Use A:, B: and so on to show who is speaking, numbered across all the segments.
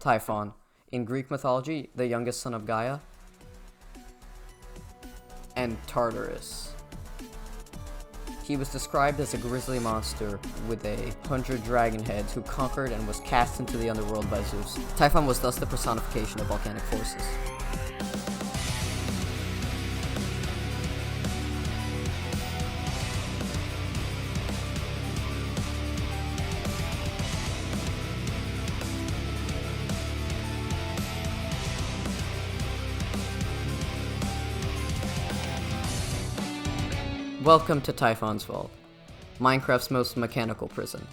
A: Typhon, in Greek mythology, the youngest son of Gaia, and Tartarus. He was described as a grisly monster with 100 dragon heads who conquered and was cast into the underworld by Zeus. Typhon was thus the personification of volcanic forces. Welcome to Typhon's Vault, Minecraft's most mechanical prison.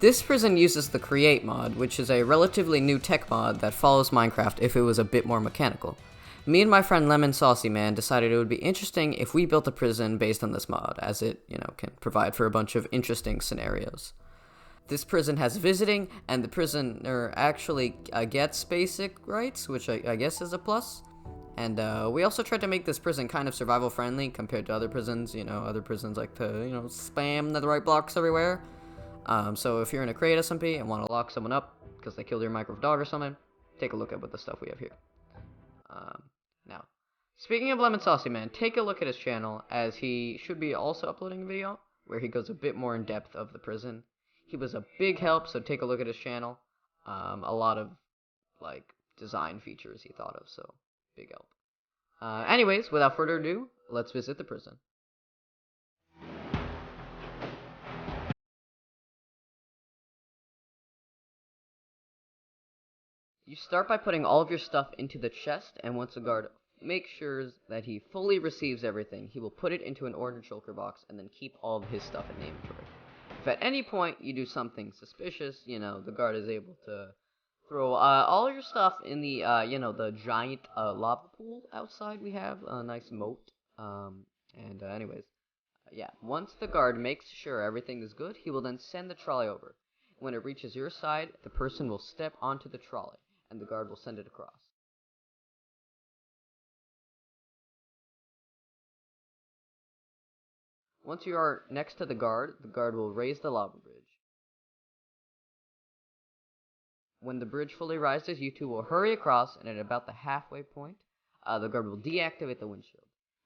A: This prison uses the Create mod, which is a relatively new tech mod that follows Minecraft if it was a bit more mechanical. Me and my friend LemonSaucyMan decided it would be interesting if we built a prison based on this mod, as it, can provide for a bunch of interesting scenarios. This prison has visiting, and the prisoner actually gets basic rights, which I guess is a plus. And we also tried to make this prison kind of survival friendly compared to other prisons. Other prisons like to, spam netherite blocks everywhere. So if you're in a Create SMP and want to lock someone up because they killed your Minecraft dog or something, take a look at what the stuff we have here. Now, speaking of LemonSaucyMan, take a look at his channel, as he should be also uploading a video where he goes a bit more in depth of the prison. He was a big help, so take a look at his channel. A lot of, design features he thought of, so big help. Anyways, without further ado, let's visit the prison. You start by putting all of your stuff into the chest, and once a guard makes sure that he fully receives everything, he will put it into an orange shulker box and then keep all of his stuff in the inventory. If at any point you do something suspicious, the guard is able to throw all your stuff in the, the giant lava pool outside. We have a nice moat. Once the guard makes sure everything is good, he will then send the trolley over. When it reaches your side, the person will step onto the trolley, and the guard will send it across. Once you are next to the guard will raise the lava bridge. When the bridge fully rises, you two will hurry across, and at about the halfway point, the guard will deactivate the windshield.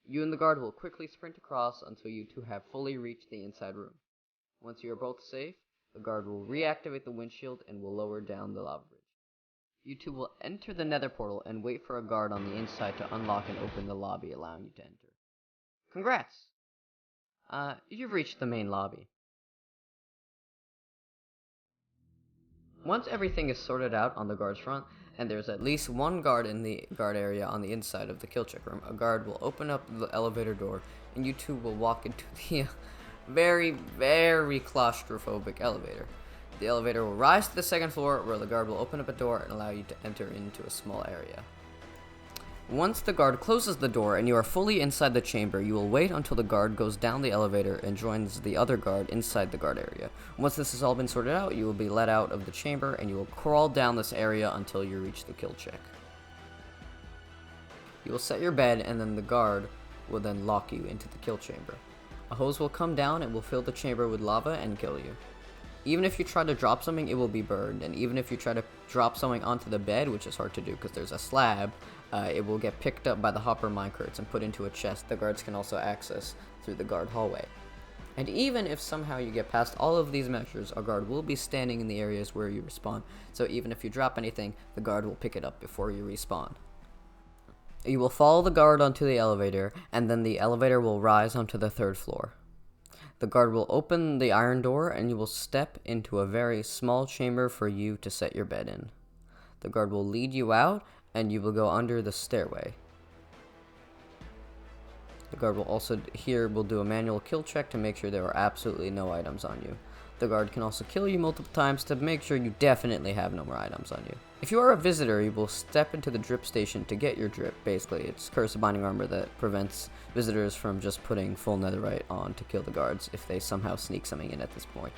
A: You and the guard will quickly sprint across until you two have fully reached the inside room. Once you are both safe, the guard will reactivate the windshield and will lower down the lava bridge. You two will enter the nether portal and wait for a guard on the inside to unlock and open the lobby, allowing you to enter. Congrats! You've reached the main lobby. Once everything is sorted out on the guard's front, and there's at least one guard in the guard area on the inside of the kill check room, a guard will open up the elevator door, and you two will walk into the very, very claustrophobic elevator. The elevator will rise to the second floor, where the guard will open up a door and allow you to enter into a small area. Once the guard closes the door and you are fully inside the chamber, you will wait until the guard goes down the elevator and joins the other guard inside the guard area. Once this has all been sorted out, you will be let out of the chamber and you will crawl down this area until you reach the kill check. You will set your bed, and then the guard will then lock you into the kill chamber. A hose will come down and will fill the chamber with lava and kill you. Even if you try to drop something, it will be burned, and even if you try to drop something onto the bed, which is hard to do because there's a slab, it will get picked up by the hopper minecarts and put into a chest the guards can also access through the guard hallway. And even if somehow you get past all of these measures, a guard will be standing in the areas where you respawn, so even if you drop anything, the guard will pick it up before you respawn. You will follow the guard onto the elevator, and then the elevator will rise onto the third floor. The guard will open the iron door, and you will step into a very small chamber for you to set your bed in. The guard will lead you out, and you will go under the stairway. The guard will also will do a manual kill check to make sure there are absolutely no items on you. The guard can also kill you multiple times to make sure you definitely have no more items on you. If you are a visitor, you will step into the drip station to get your drip. Basically, it's Curse of Binding Armor that prevents visitors from just putting full netherite on to kill the guards if they somehow sneak something in at this point.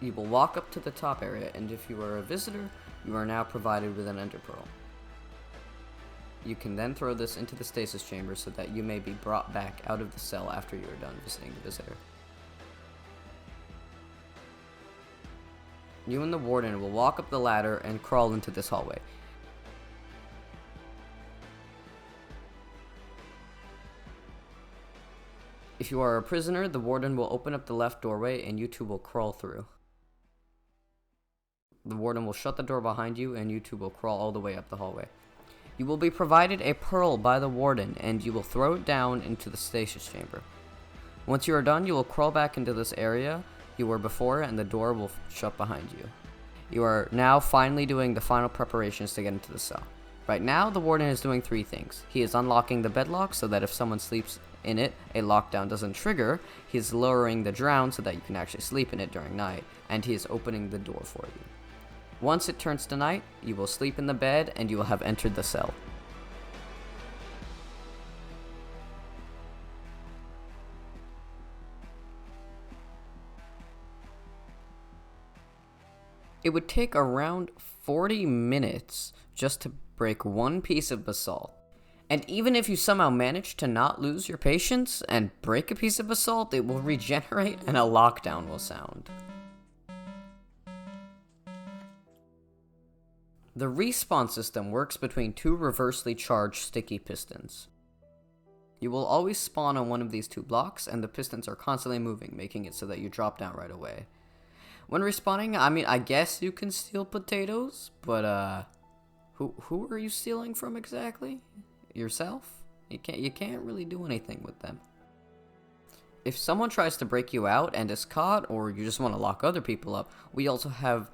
A: You will walk up to the top area, and if you are a visitor, you are now provided with an ender pearl. You can then throw this into the stasis chamber so that you may be brought back out of the cell after you are done visiting the visitor. You and the warden will walk up the ladder and crawl into this hallway. If you are a prisoner, the warden will open up the left doorway and you two will crawl through. The warden will shut the door behind you and you two will crawl all the way up the hallway. You will be provided a pearl by the warden and you will throw it down into the stasis chamber. Once you are done, you will crawl back into this area you were before and the door will shut behind you. You are now finally doing the final preparations to get into the cell. Right now, the warden is doing 3 things. He is unlocking the bedlock so that if someone sleeps in it, a lockdown doesn't trigger. He is lowering the drown so that you can actually sleep in it during night, and he is opening the door for you. Once it turns to night, you will sleep in the bed and you will have entered the cell. It would take around 40 minutes just to break 1 piece of basalt. And even if you somehow manage to not lose your patience and break a piece of basalt, it will regenerate and a lockdown will sound. The respawn system works between 2 reversely charged sticky pistons. You will always spawn on one of these 2 blocks, and the pistons are constantly moving, making it so that you drop down right away. When respawning, I guess you can steal potatoes, but who are you stealing from exactly? Yourself? You can't really do anything with them. If someone tries to break you out and is caught, or you just want to lock other people up, we also have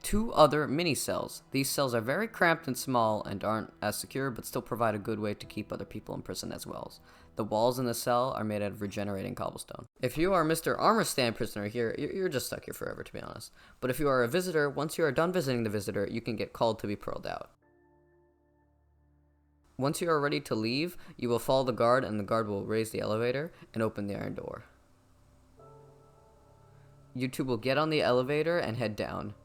A: 2 other mini cells. These cells are very cramped and small and aren't as secure, but still provide a good way to keep other people in prison as well. The walls in the cell are made out of regenerating cobblestone. If you are Mr. Armor Stand prisoner here, you're just stuck here forever, to be honest. But if you are a visitor, once you are done visiting the visitor, you can get called to be pearled out. Once you are ready to leave, you will follow the guard and the guard will raise the elevator and open the iron door. You two will get on the elevator and head down.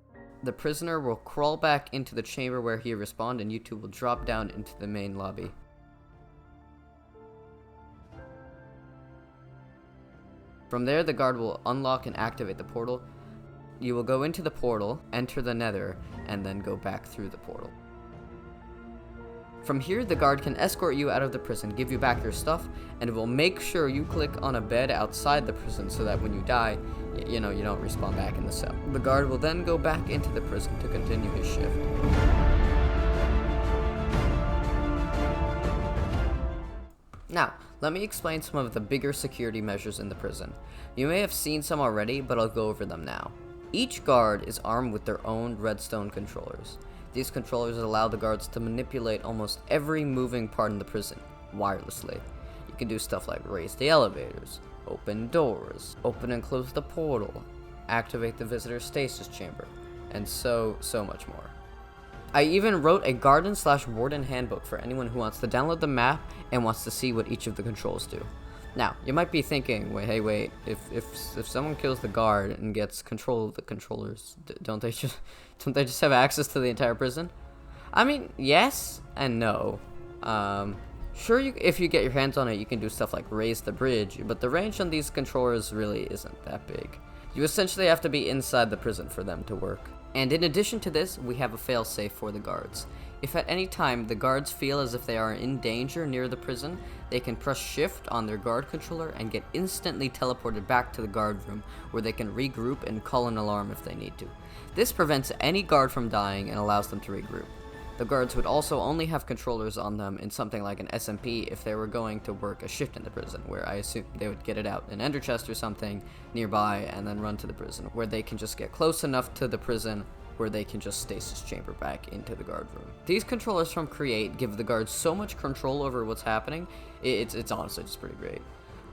A: The prisoner will crawl back into the chamber where he respawned and you two will drop down into the main lobby. From there, the guard will unlock and activate the portal. You will go into the portal, enter the nether, and then go back through the portal. From here, the guard can escort you out of the prison, give you back your stuff, and will make sure you click on a bed outside the prison so that when you die, you don't respawn back in the cell. The guard will then go back into the prison to continue his shift. Now, let me explain some of the bigger security measures in the prison. You may have seen some already, but I'll go over them now. Each guard is armed with their own redstone controllers. These controllers allow the guards to manipulate almost every moving part in the prison, wirelessly. You can do stuff like raise the elevators, open doors, open and close the portal, activate the visitor stasis chamber, and so much more. I even wrote a garden/warden handbook for anyone who wants to download the map and wants to see what each of the controls do. Now, you might be thinking, wait, if someone kills the guard and gets control of the controllers, don't they just have access to the entire prison? I mean, yes and no. Sure, if you get your hands on it, you can do stuff like raise the bridge, but the range on these controllers really isn't that big. You essentially have to be inside the prison for them to work. And in addition to this, we have a failsafe for the guards. If at any time the guards feel as if they are in danger near the prison, they can press shift on their guard controller and get instantly teleported back to the guard room, where they can regroup and call an alarm if they need to. This prevents any guard from dying and allows them to regroup. The guards would also only have controllers on them in something like an SMP if they were going to work a shift in the prison, where I assume they would get it out in ender chest or something nearby and then run to the prison, where they can just get close enough to the prison where they can just stasis chamber back into the guard room. These controllers from Create give the guards so much control over what's happening, it's honestly just pretty great.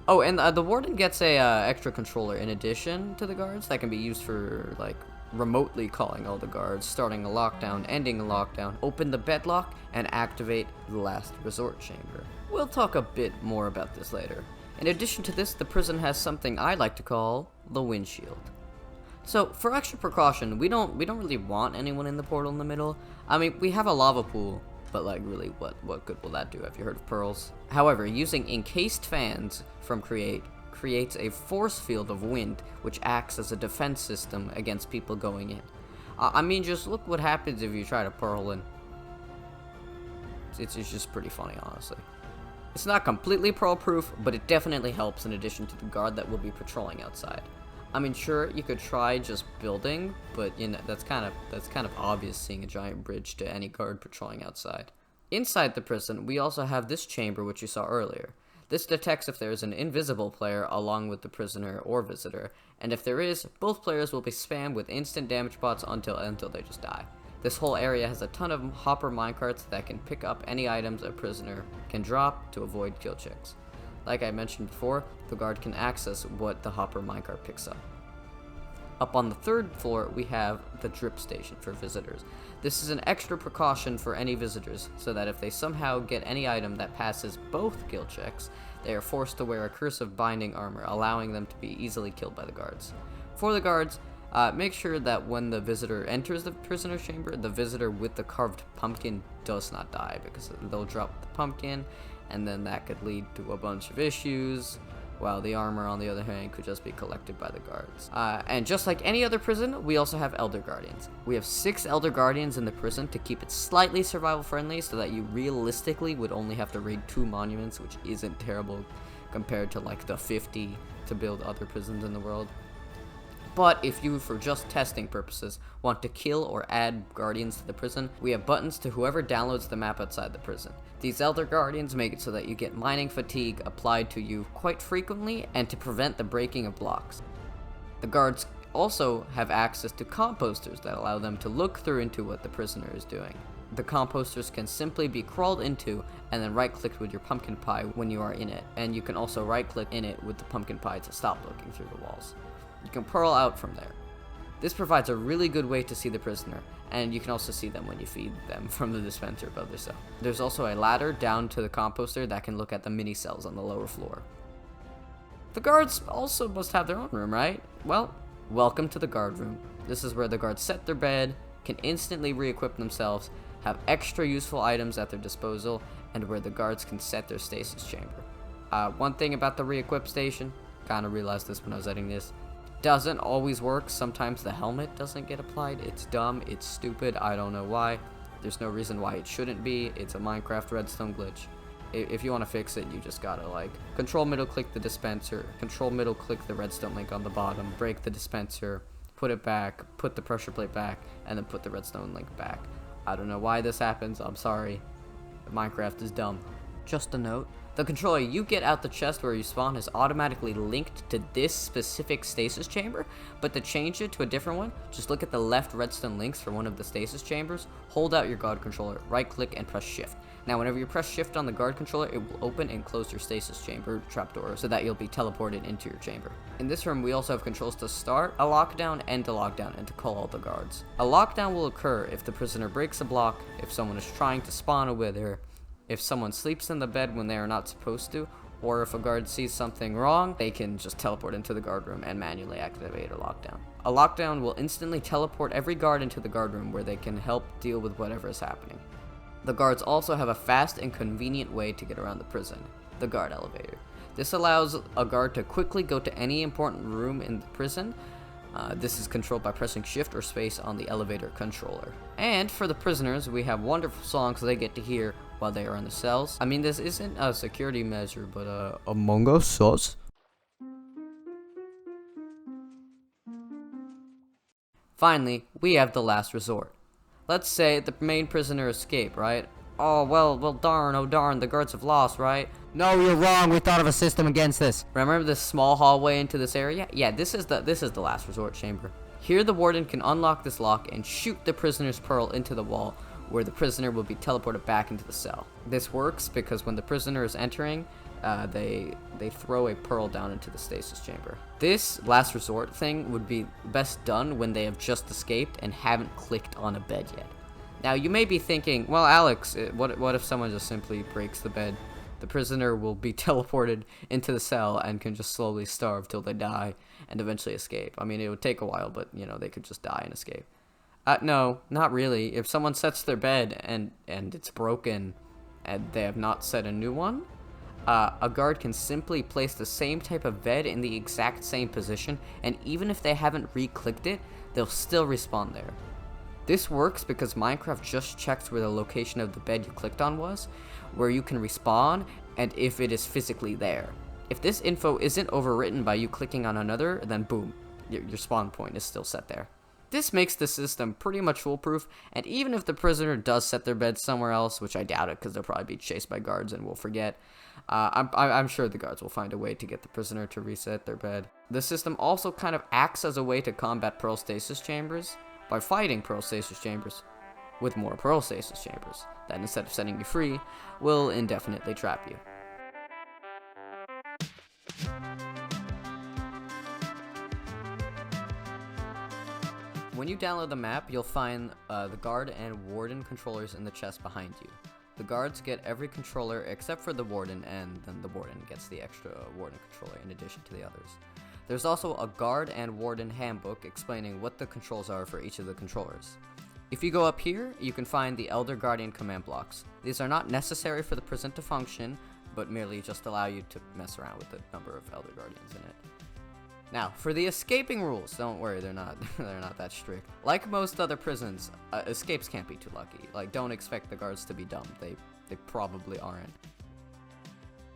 A: Oh, and the warden gets a extra controller in addition to the guards that can be used for, like, remotely calling all the guards, starting a lockdown, ending a lockdown, open the bedlock, and activate the last resort chamber. We'll talk a bit more about this later. In addition to this, the prison has something I like to call the windshield. So, for extra precaution, we don't really want anyone in the portal in the middle. I mean, we have a lava pool, but like, really, what good will that do? Have you heard of pearls? However, using encased fans from Create creates a force field of wind, which acts as a defense system against people going in. I mean, just look what happens if you try to pearl in. It's just pretty funny, honestly. It's not completely pearl-proof, but it definitely helps in addition to the guard that will be patrolling outside. I mean, sure, you could try just building, but you know, that's kind of obvious seeing a giant bridge to any guard patrolling outside. Inside the prison, we also have this chamber which you saw earlier. This detects if there is an invisible player along with the prisoner or visitor, and if there is, both players will be spammed with instant damage bots until they just die. This whole area has a ton of hopper minecarts that can pick up any items a prisoner can drop to avoid kill checks. Like I mentioned before, the guard can access what the hopper minecart picks up. Up on the third floor, we have the drip station for visitors. This is an extra precaution for any visitors, so that if they somehow get any item that passes both kill checks, they are forced to wear a cursive binding armor, allowing them to be easily killed by the guards. For the guards, make sure that when the visitor enters the prisoner's chamber, the visitor with the carved pumpkin does not die, because they'll drop the pumpkin, and then that could lead to a bunch of issues, while the armor, on the other hand, could just be collected by the guards. And just like any other prison, we also have Elder Guardians. We have 6 Elder Guardians in the prison to keep it slightly survival friendly, so that you realistically would only have to raid 2 monuments, which isn't terrible compared to like the 50 to build other prisons in the world. But if you, for just testing purposes, want to kill or add guardians to the prison, we have buttons to whoever downloads the map outside the prison. These Elder Guardians make it so that you get mining fatigue applied to you quite frequently, and to prevent the breaking of blocks. The guards also have access to composters that allow them to look through into what the prisoner is doing. The composters can simply be crawled into and then right-clicked with your pumpkin pie when you are in it, and you can also right-click in it with the pumpkin pie to stop looking through the walls. You can pearl out from there. This provides a really good way to see the prisoner, and you can also see them when you feed them from the dispenser above their cell. There's also a ladder down to the composter that can look at the mini cells on the lower floor. The guards also must have their own room, right? Well, welcome to the guard room. This is where the guards set their bed, can instantly re-equip themselves, have extra useful items at their disposal, and where the guards can set their stasis chamber. One thing about the re-equip station, kind of realized this when I was editing this, doesn't always work. Sometimes the helmet doesn't get applied. It's dumb, it's stupid, I don't know why. There's no reason why it shouldn't be. It's a Minecraft redstone glitch. If you want to fix it, you just gotta like control middle click the dispenser, control middle click the redstone link on the bottom, break the dispenser, put it back, put the pressure plate back, and then put the redstone link back. I don't know why this happens, I'm sorry. Minecraft is dumb. Just a note, the controller you get out the chest where you spawn is automatically linked to this specific stasis chamber, but to change it to a different one, just look at the left redstone links for one of the stasis chambers, hold out your guard controller, right click, and press shift. Now whenever you press shift on the guard controller, it will open and close your stasis chamber trapdoor so that you'll be teleported into your chamber. In this room, we also have controls to start a lockdown, end a lockdown, and to call all the guards. A lockdown will occur if the prisoner breaks a block, if someone is trying to spawn a wither, if someone sleeps in the bed when they are not supposed to, or if a guard sees something wrong, they can just teleport into the guard room and manually activate a lockdown. A lockdown will instantly teleport every guard into the guard room where they can help deal with whatever is happening. The guards also have a fast and convenient way to get around the prison, the guard elevator. This allows a guard to quickly go to any important room in the prison. This is controlled by pressing shift or space on the elevator controller. And for the prisoners, we have wonderful songs they get to hear while they are in the cells. I mean, this isn't a security measure, but Among Us sus. Finally, we have the last resort. Let's say the main prisoner escaped, right? Oh, well, darn, oh darn, the guards have lost, right?
B: No, you're wrong. We thought of a system against this.
A: Remember this small hallway into this area? Yeah, this is the last resort chamber. Here the warden can unlock this lock and shoot the prisoner's pearl into the wall, where the prisoner will be teleported back into the cell. This works because when the prisoner is entering, they throw a pearl down into the stasis chamber. This last resort thing would be best done when they have just escaped and haven't clicked on a bed yet. Now you may be thinking, well Alex, what if someone just simply breaks the bed? The prisoner will be teleported into the cell and can just slowly starve till they die and eventually escape. I mean, it would take a while, but you know, they could just die and escape. No, not really. If someone sets their bed and it's broken and they have not set a new one, A guard can simply place the same type of bed in the exact same position, and even if they haven't re-clicked it, they'll still respawn there. This works because Minecraft just checks where the location of the bed you clicked on was, where you can respawn, and if it is physically there. If this info isn't overwritten by you clicking on another, then boom, your spawn point is still set there. This makes the system pretty much foolproof, and even if the prisoner does set their bed somewhere else, which I doubt it because they'll probably be chased by guards and will forget, I'm sure the guards will find a way to get the prisoner to reset their bed. The system also kind of acts as a way to combat pearl stasis chambers by fighting pearl stasis chambers with more pearl stasis chambers that, instead of setting you free, will indefinitely trap you. When you download the map, you'll find the guard and warden controllers in the chest behind you. The guards get every controller except for the warden, and then the warden gets the extra warden controller in addition to the others. There's also a guard and warden handbook explaining what the controls are for each of the controllers. If you go up here, you can find the Elder Guardian command blocks. These are not necessary for the prison to function, but merely just allow you to mess around with the number of Elder Guardians in it. Now, for the escaping rules, don't worry, they're not that strict. Like most other prisons, escapes can't be too lucky. Like, don't expect the guards to be dumb. They probably aren't.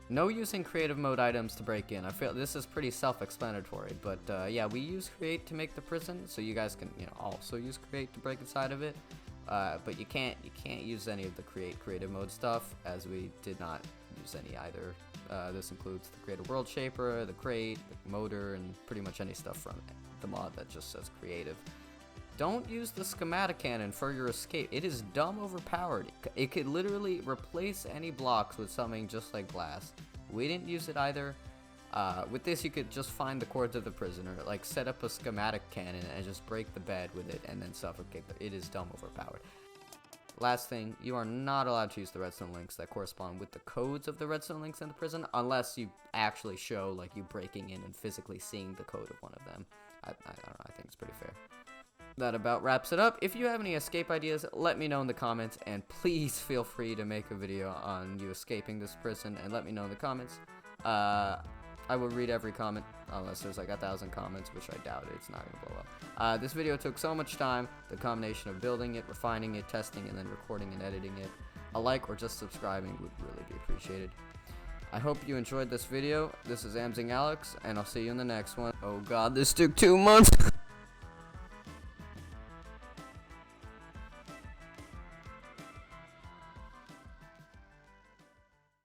A: No using creative mode items to break in. I feel this is pretty self-explanatory, but yeah, we use create to make the prison, so you guys can also use create to break inside of it. But you can't use any of the creative mode stuff, as we did not use any either. This includes the Creative World Shaper, the crate, the motor, and pretty much any stuff from the mod that just says creative. Don't use the schematic cannon for your escape. It is dumb overpowered. It could literally replace any blocks with something just like glass. We didn't use it either. With this, you could just find the cords of the prisoner, like set up a schematic cannon and just break the bed with it and then suffocate them. It is dumb overpowered. Last thing, you are not allowed to use the redstone links that correspond with the codes of the redstone links in the prison, unless you actually show like you breaking in and physically seeing the code of one of them. I don't know, I think it's pretty fair. That about wraps it up. If you have any escape ideas, let me know in the comments, and please feel free to make a video on you escaping this prison and let me know in the comments. I will read every comment, unless there's like 1,000 comments, which I doubt it. It's not gonna blow up. This video took so much time. The combination of building it, refining it, testing, and then recording and editing it. A like or just subscribing would really be appreciated. I hope you enjoyed this video. This is Amzing Alex, and I'll see you in the next one. Oh god, this took 2 months!